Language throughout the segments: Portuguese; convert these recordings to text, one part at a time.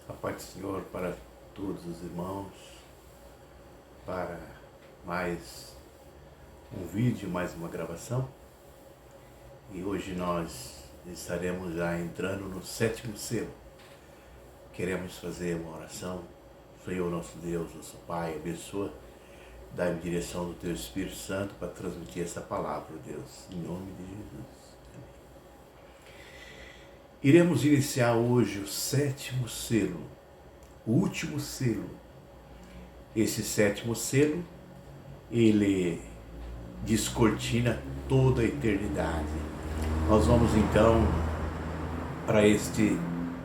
A paz do Senhor para todos os irmãos, para mais um vídeo, mais uma gravação. E hoje nós estaremos já entrando no 7º selo. Queremos fazer uma oração. Senhor nosso Deus, nosso Pai, abençoa, dá-me direção do Teu Espírito Santo para transmitir essa palavra, Deus, em nome de Jesus. Iremos iniciar hoje o 7º selo, o último selo. Esse 7º selo, ele descortina toda a eternidade. Nós vamos então para este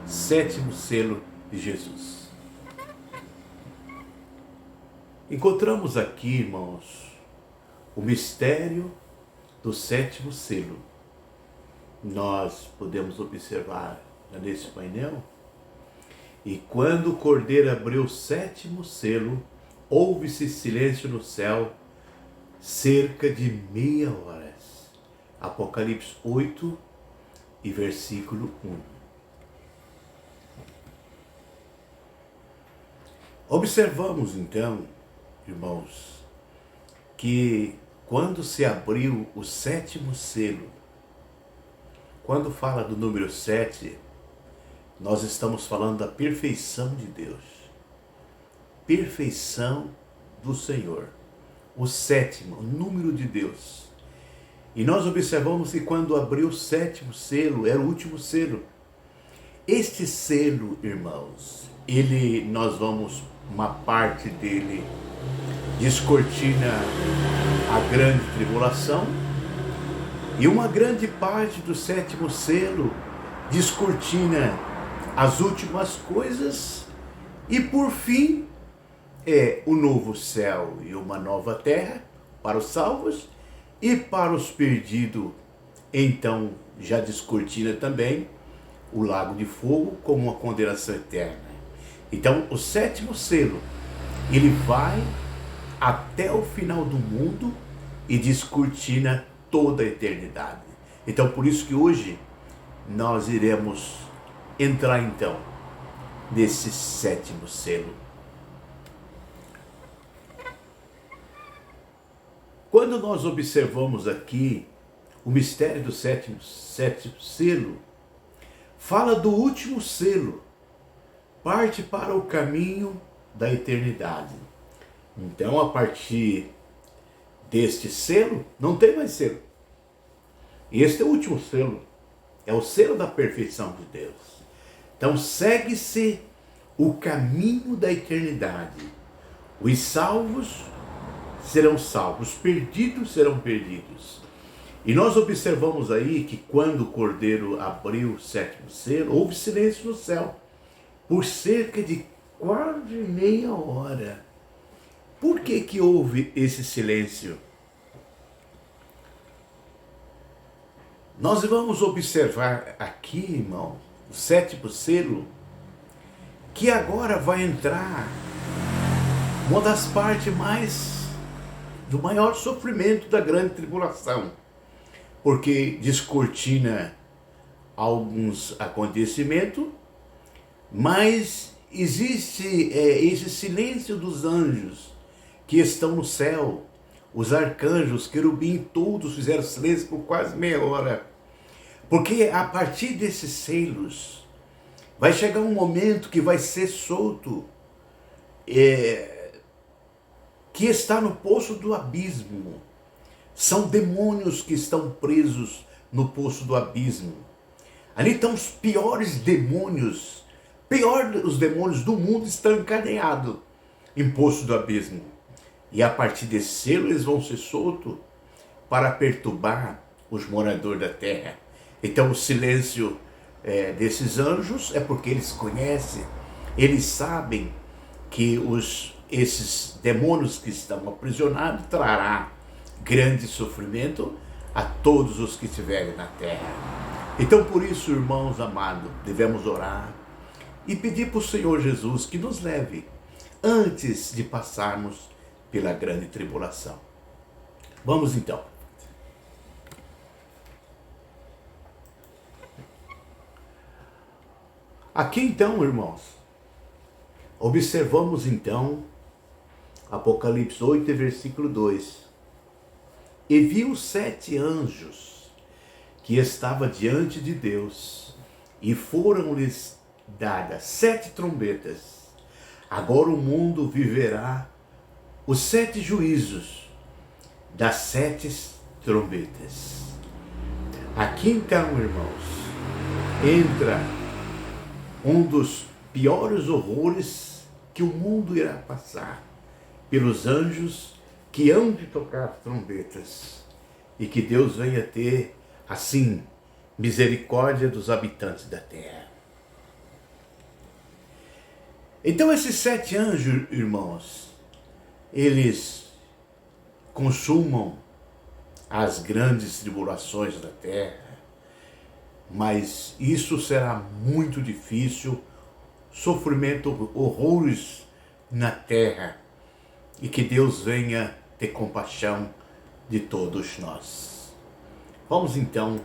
7º selo de Jesus. Encontramos aqui, irmãos, o mistério do 7º selo. Nós podemos observar nesse painel. E quando o Cordeiro abriu o 7º selo, houve-se silêncio no céu, cerca de meia hora. Apocalipse 8 e versículo 1. Observamos então, irmãos, que quando se abriu o 7º selo, quando fala do número 7, nós estamos falando da perfeição de Deus. Perfeição do Senhor. O 7º, o número de Deus. E nós observamos que quando abriu o 7º selo, era o último selo. Este selo, irmãos, nós vamos, uma parte dele descortina a grande tribulação, e uma grande parte do 7º selo descortina as últimas coisas, e por fim é o novo céu e uma nova terra para os salvos, e para os perdidos, então já descortina também o lago de fogo como uma condenação eterna. Então o 7º selo, ele vai até o final do mundo e descortina toda a eternidade. Então por isso que hoje nós iremos entrar então nesse 7º selo. Quando nós observamos aqui o mistério do 7º selo, fala do último selo, parte para o caminho da eternidade. Então, a partir deste selo, não tem mais selo. Este é o último selo, é o selo da perfeição de Deus. Então, segue-se o caminho da eternidade. Os salvos serão salvos, os perdidos serão perdidos. E nós observamos aí que quando o Cordeiro abriu o 7º selo, houve silêncio no céu, por cerca de quase meia hora. Por que houve esse silêncio? Nós vamos observar aqui, irmão, o 7º selo, que agora vai entrar uma das partes do maior sofrimento da grande tribulação, porque descortina alguns acontecimentos, mas existe esse silêncio dos anjos que estão no céu. Os arcanjos, querubim, todos fizeram silêncio por quase meia hora, porque a partir desses selos vai chegar um momento que vai ser solto, que está no poço do abismo. São demônios que estão presos no poço do abismo. Ali estão os piores demônios. Os demônios do mundo estão encadeados em poço do abismo. E a partir desse selo eles vão ser soltos para perturbar os moradores da terra. Então o silêncio desses anjos é porque eles conhecem, eles sabem que esses demônios que estão aprisionados trará grande sofrimento a todos os que estiverem na terra. Então por isso, irmãos amados, devemos orar e pedir para o Senhor Jesus que nos leve antes de passarmos pela grande tribulação. Vamos então. Aqui então, irmãos, Observamos então Apocalipse 8, versículo 2. E vi os 7 anjos que estavam diante de Deus, e foram-lhes dadas 7 trombetas. Agora o mundo viverá os 7 juízos das 7 trombetas. Aqui então, irmãos, entra um dos piores horrores que o mundo irá passar pelos anjos que hão de tocar trombetas, e que Deus venha ter, assim, misericórdia dos habitantes da terra. Então esses 7 anjos, irmãos, eles consumam as grandes tribulações da terra, mas isso será muito difícil, sofrimento, horrores na terra, e que Deus venha ter compaixão de todos nós. Vamos então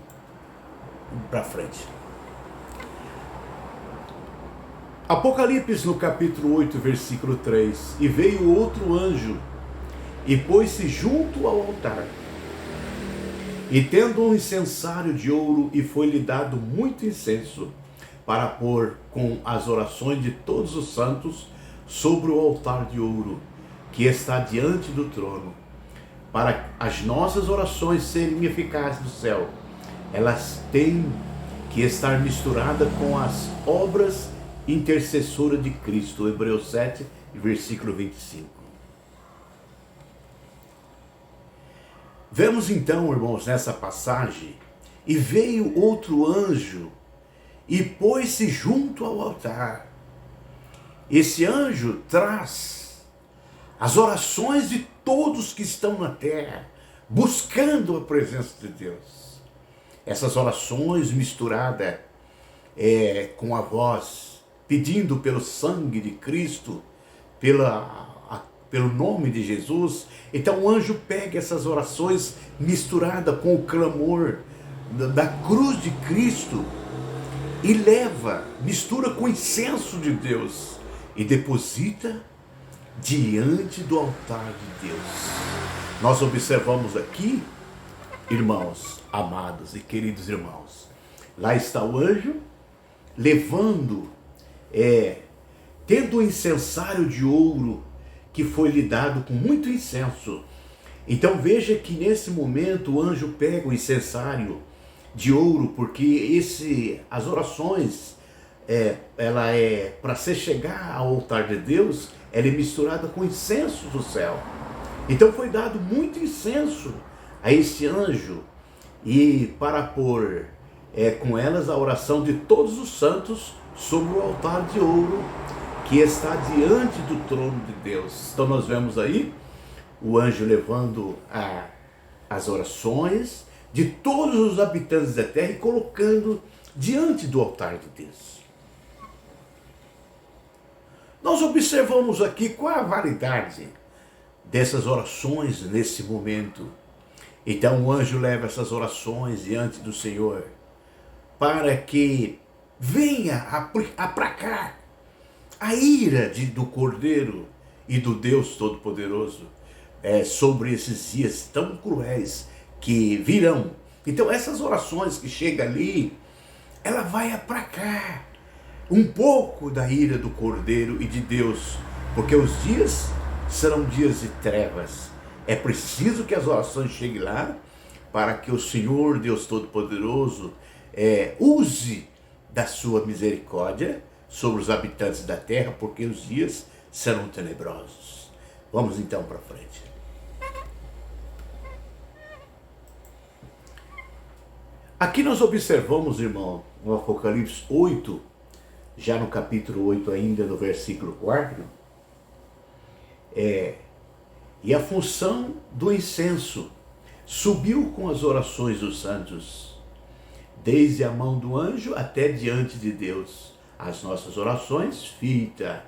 para frente. Apocalipse no capítulo 8, versículo 3. E veio outro anjo e pôs-se junto ao altar, e tendo um incensário de ouro, e foi-lhe dado muito incenso, para pôr com as orações de todos os santos sobre o altar de ouro, que está diante do trono, para as nossas orações serem eficazes no céu. Elas têm que estar misturadas com as obras intercessoras de Cristo. Hebreus 7, versículo 25. Vemos então, irmãos, nessa passagem, e veio outro anjo e pôs-se junto ao altar. Esse anjo traz as orações de todos que estão na terra, buscando a presença de Deus. Essas orações misturadas com a voz, pedindo pelo sangue de Cristo, pelo nome de Jesus. Então o anjo pega essas orações misturadas com o clamor da cruz de Cristo e leva, mistura com o incenso de Deus e deposita diante do altar de Deus. Nós observamos aqui, irmãos, amados e queridos irmãos, lá está o anjo levando, tendo o incensário de ouro que foi lhe dado com muito incenso. Então veja que nesse momento o anjo pega o incensário de ouro, porque as orações, ela para se chegar ao altar de Deus, ela é misturada com incenso do céu. Então foi dado muito incenso a esse anjo, e para pôr com elas a oração de todos os santos sobre o altar de ouro que está diante do trono de Deus. Então nós vemos aí o anjo levando as orações de todos os habitantes da terra e colocando diante do altar de Deus. Nós observamos aqui qual a validade dessas orações nesse momento. Então o anjo leva essas orações diante do Senhor para que venha aplacar a ira do Cordeiro e do Deus Todo-Poderoso sobre esses dias tão cruéis que virão. Então essas orações que chegam ali, ela vai aplacar um pouco da ira do Cordeiro e de Deus, porque os dias serão dias de trevas. É preciso que as orações cheguem lá, para que o Senhor, Deus Todo-Poderoso, use da sua misericórdia sobre os habitantes da terra, porque os dias serão tenebrosos. Vamos então para frente. Aqui nós observamos, irmão, no Apocalipse 8, já no capítulo 8 ainda, no versículo 4, e a função do incenso subiu com as orações dos santos, desde a mão do anjo até diante de Deus. As nossas orações, feitas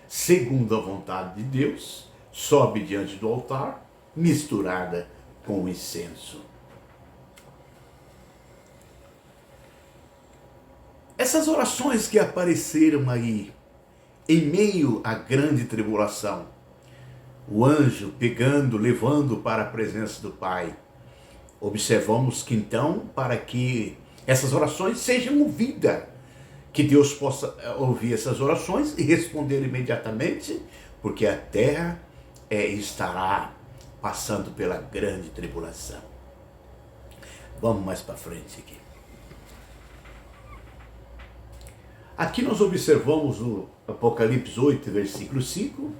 segundo a vontade de Deus, sobe diante do altar, misturada com o incenso. Essas orações que apareceram aí, em meio à grande tribulação, o anjo pegando, levando para a presença do Pai. Observamos que então, para que essas orações sejam ouvidas, que Deus possa ouvir essas orações e responder imediatamente, porque a terra estará passando pela grande tribulação. Vamos mais para frente aqui. Aqui nós observamos no Apocalipse 8, versículo 5,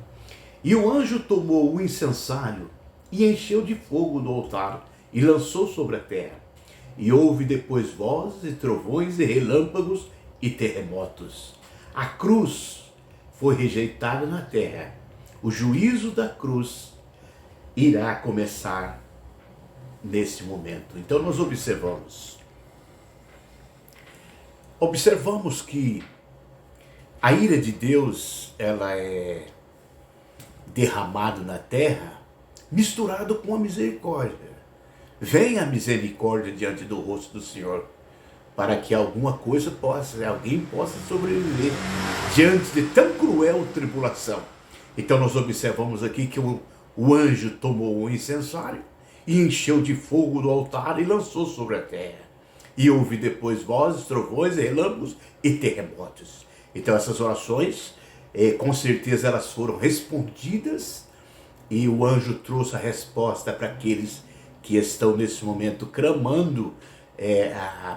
e o anjo tomou o incensário e encheu de fogo do altar e lançou sobre a terra. E houve depois vozes e trovões e relâmpagos e terremotos. A cruz foi rejeitada na terra. O juízo da cruz irá começar nesse momento. Então nós observamos que a ira de Deus, ela é derramada na terra, misturado com a misericórdia. Vem a misericórdia diante do rosto do Senhor, para que alguém possa sobreviver diante de tão cruel tribulação. Então nós observamos aqui que o anjo tomou o incensário e encheu de fogo do altar e lançou sobre a terra. E houve depois vozes, trovões, relâmpagos e terremotos. Então essas orações, com certeza elas foram respondidas, e o anjo trouxe a resposta para aqueles que estão nesse momento clamando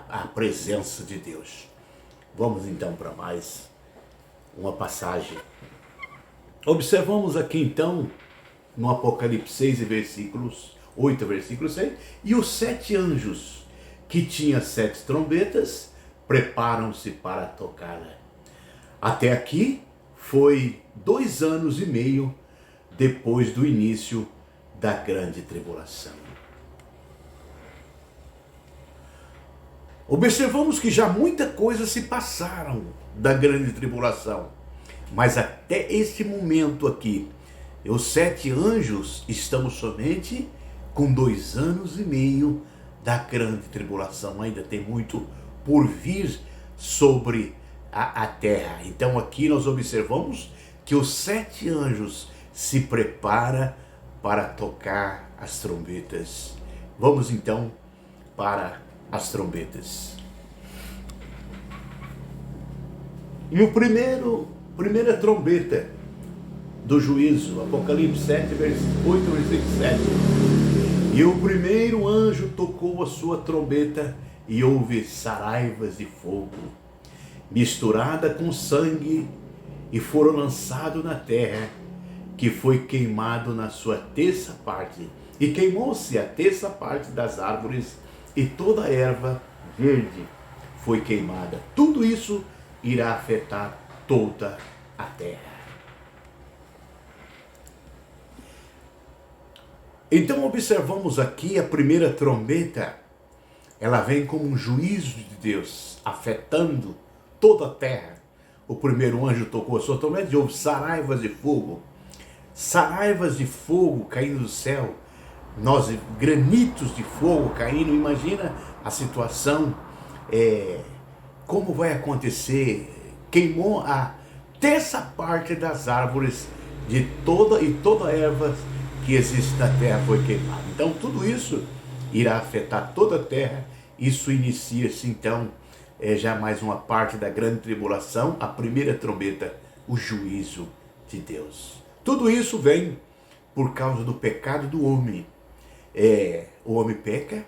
a presença de Deus. Vamos então para mais uma passagem. Observamos aqui então, no Apocalipse 6, versículos 8, versículo 6, e os 7 anjos que tinham 7 trombetas preparam-se para tocar. Até aqui foi 2 anos e meio depois do início da grande tribulação. Observamos que já muita coisa se passaram da grande tribulação, mas até esse momento aqui, os 7 anjos estamos somente com 2 anos e meio da grande tribulação. Ainda tem muito por vir sobre a terra. Então aqui nós observamos que os 7 anjos se preparam para tocar as trombetas. Vamos então para as trombetas. E primeira trombeta do juízo, Apocalipse 7, versículo 8, versículo 7. E o primeiro anjo tocou a sua trombeta e houve saraivas de fogo, misturada com sangue, e foram lançados na terra, que foi queimado na sua terça parte. E queimou-se a terça parte das árvores, e toda a erva verde foi queimada. Tudo isso irá afetar toda a terra. Então observamos aqui a primeira trombeta. Ela vem como um juízo de Deus, afetando toda a terra. O primeiro anjo tocou a sua trombeta e houve saraivas de fogo. Saraivas de fogo caindo do céu. Granitos de fogo caindo. Imagina a situação. Como vai acontecer? Queimou a terça parte das árvores de toda a erva que existe na terra foi queimada. Então tudo isso irá afetar toda a terra. Isso inicia-se então já mais uma parte da grande tribulação, a primeira trombeta, o juízo de Deus. Tudo isso vem por causa do pecado do homem. O homem peca,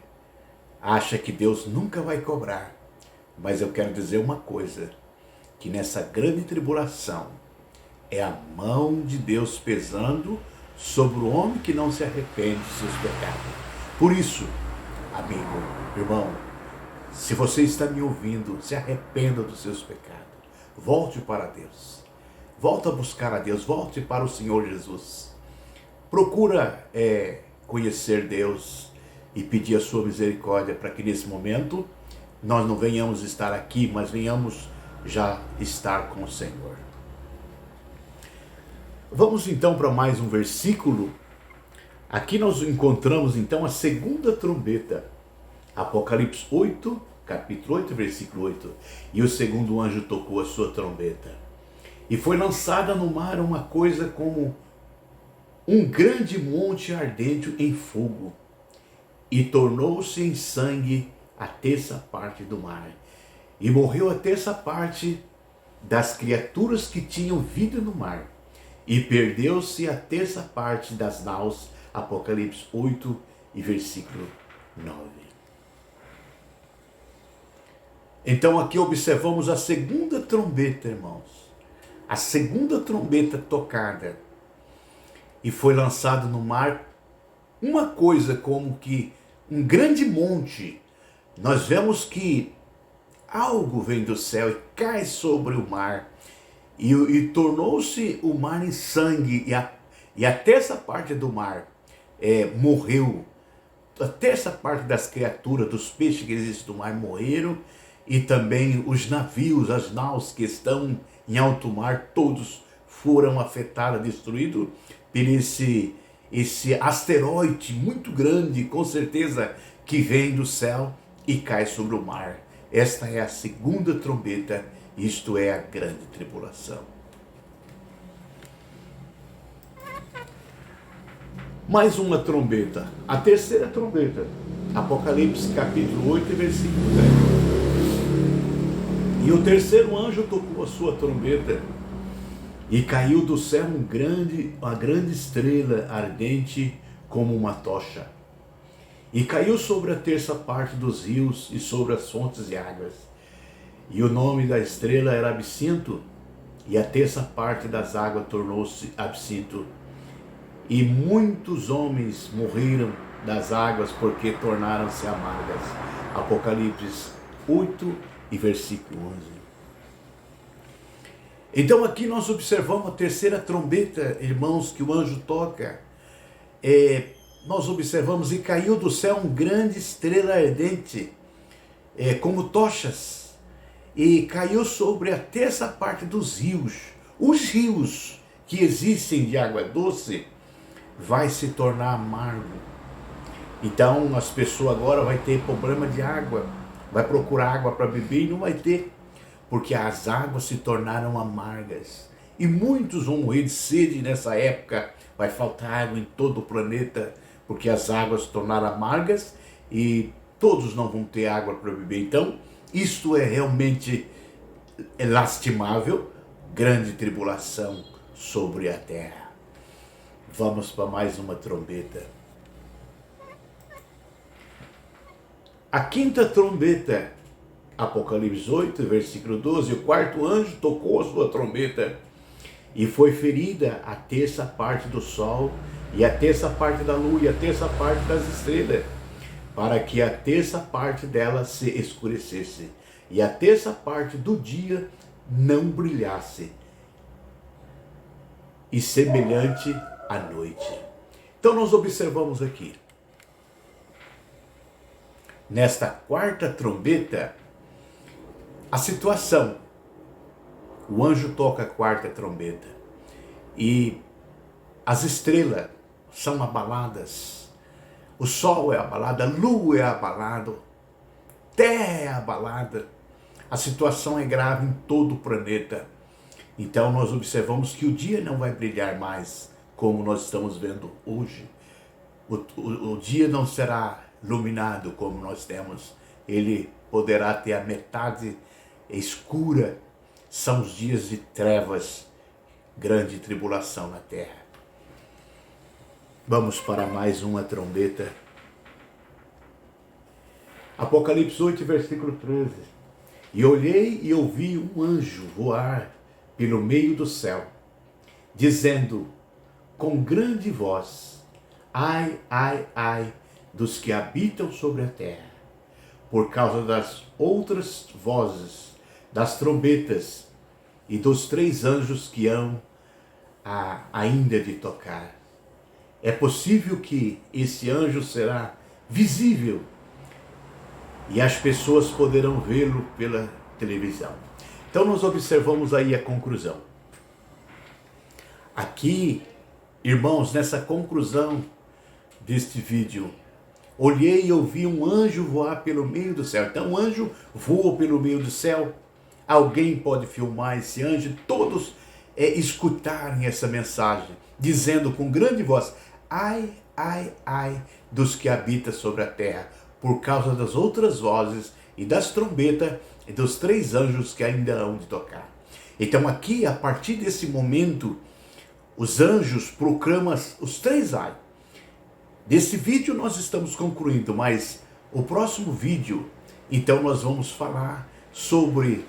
acha que Deus nunca vai cobrar. Mas eu quero dizer uma coisa, que nessa grande tribulação é a mão de Deus pesando sobre o homem que não se arrepende de seus pecados. Por isso, amigo, irmão, se você está me ouvindo, se arrependa dos seus pecados. Volte para Deus. Volte a buscar a Deus. Volte para o Senhor Jesus. Procura conhecer Deus e pedir a sua misericórdia para que nesse momento nós não venhamos estar aqui, mas venhamos já estar com o Senhor. Vamos então para mais um versículo. Aqui nós encontramos então a segunda trombeta. Apocalipse 8, capítulo 8, versículo 8. E o segundo anjo tocou a sua trombeta. E foi lançada no mar uma coisa como um grande monte ardente em fogo, e tornou-se em sangue a terça parte do mar. E morreu a terça parte das criaturas que tinham vida no mar. E perdeu-se a terça parte das naus. Apocalipse 8 e versículo 9. Então aqui observamos a segunda trombeta, irmãos. A segunda trombeta tocada. E foi lançado no mar uma coisa como que um grande monte. Nós vemos que algo vem do céu e cai sobre o mar. E tornou-se o mar em sangue. E a terça parte do mar morreu. A terça parte das criaturas, dos peixes que existem no mar morreram. E também os navios, as naus que estão em alto mar, todos foram afetados, destruídos por esse asteroide muito grande, com certeza, que vem do céu e cai sobre o mar. Esta é a segunda trombeta, isto é a grande tribulação. Mais uma trombeta, a terceira trombeta, Apocalipse capítulo 8, versículo 10. E o terceiro anjo tocou a sua trombeta, e caiu do céu uma grande estrela ardente como uma tocha. E caiu sobre a terça parte dos rios e sobre as fontes de águas. E o nome da estrela era Absinto, e a terça parte das águas tornou-se absinto. E muitos homens morreram das águas porque tornaram-se amargas. Apocalipse 8 e versículo 11. Então aqui nós observamos a terceira trombeta, irmãos, que o anjo toca. Nós observamos, e caiu do céu uma grande estrela ardente, como tochas, e caiu sobre a terça parte dos rios. Os rios que existem de água doce vai se tornar amargo. Então as pessoas agora vão ter problema de água, vai procurar água para beber e não vai ter, porque as águas se tornaram amargas. E muitos vão morrer de sede nessa época, vai faltar água em todo o planeta, porque as águas se tornaram amargas e todos não vão ter água para beber. Então, isto é realmente lastimável, grande tribulação sobre a terra. Vamos para mais uma trombeta. A quinta trombeta, Apocalipse 8, versículo 12, o quarto anjo tocou a sua trombeta, e foi ferida a terça parte do sol, e a terça parte da lua, e a terça parte das estrelas, para que a terça parte delas se escurecesse, e a terça parte do dia não brilhasse, e semelhante à noite. Então nós observamos aqui, nesta quarta trombeta, a situação. O anjo toca a quarta trombeta e as estrelas são abaladas, o sol é abalado, a lua é abalada, a terra é abalada, a situação é grave em todo o planeta. Então nós observamos que o dia não vai brilhar mais como nós estamos vendo hoje. O dia não será iluminado como nós temos, ele poderá ter a metade escura. São os dias de trevas, grande tribulação na terra. Vamos para mais uma trombeta. Apocalipse 8, versículo 13. E olhei e ouvi um anjo voar pelo meio do céu, dizendo com grande voz: ai, ai, ai dos que habitam sobre a terra, por causa das outras vozes, das trombetas e dos 3 anjos que hão ainda de tocar. É possível que esse anjo será visível e as pessoas poderão vê-lo pela televisão. Então nós observamos aí a conclusão. Aqui, irmãos, nessa conclusão deste vídeo, olhei e ouvi um anjo voar pelo meio do céu. Então o anjo voa pelo meio do céu. Alguém pode filmar esse anjo? Todos escutarem essa mensagem, dizendo com grande voz: ai, ai, ai dos que habitam sobre a terra, por causa das outras vozes e das trombetas e dos 3 anjos que ainda hão de tocar. Então aqui, a partir desse momento, os anjos proclamam os 3 ai. Desse vídeo nós estamos concluindo, mas o próximo vídeo, então nós vamos falar sobre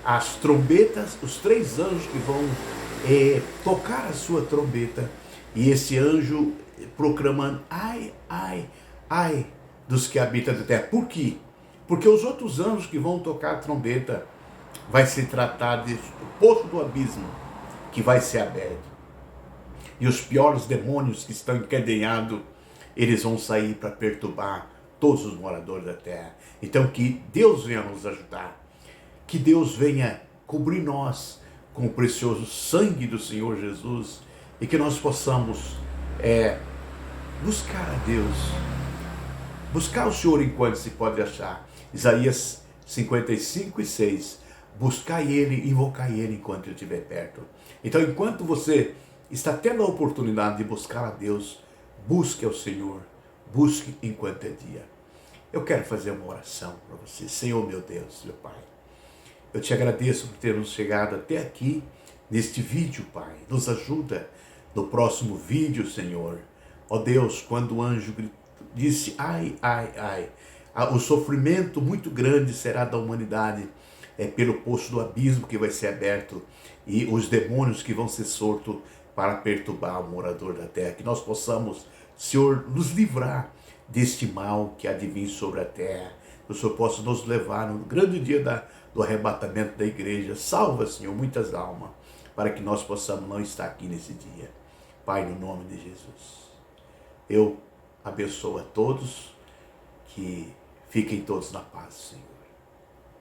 as trombetas, os 3 anjos que vão tocar a sua trombeta, e esse anjo proclamando: ai, ai, ai dos que habitam da terra. Por quê? Porque os outros anjos que vão tocar a trombeta vai se tratar do poço do abismo que vai ser aberto. E os piores demônios que estão encadeados, eles vão sair para perturbar todos os moradores da terra. Então que Deus venha nos ajudar. Que Deus venha cobrir nós com o precioso sangue do Senhor Jesus. E que nós possamos buscar a Deus. Buscar o Senhor enquanto se pode achar. Isaías 55:6. Buscai Ele, invocai Ele enquanto Ele estiver perto. Então, enquanto você está tendo a oportunidade de buscar a Deus, busque ao Senhor, busque enquanto é dia. Eu quero fazer uma oração para você. Senhor, meu Deus, meu Pai, eu te agradeço por termos chegado até aqui neste vídeo, Pai. Nos ajuda no próximo vídeo, Senhor. Ó Deus, quando o anjo disse: ai, ai, ai, o sofrimento muito grande será da humanidade, pelo poço do abismo que vai ser aberto, e os demônios que vão ser soltos para perturbar o morador da terra. Que nós possamos, Senhor, nos livrar deste mal que há de vir sobre a terra. Que o Senhor possa nos levar no grande dia do arrebatamento da igreja. Salva, Senhor, muitas almas, para que nós possamos não estar aqui nesse dia. Pai, no nome de Jesus, eu abençoo a todos, que fiquem todos na paz, Senhor.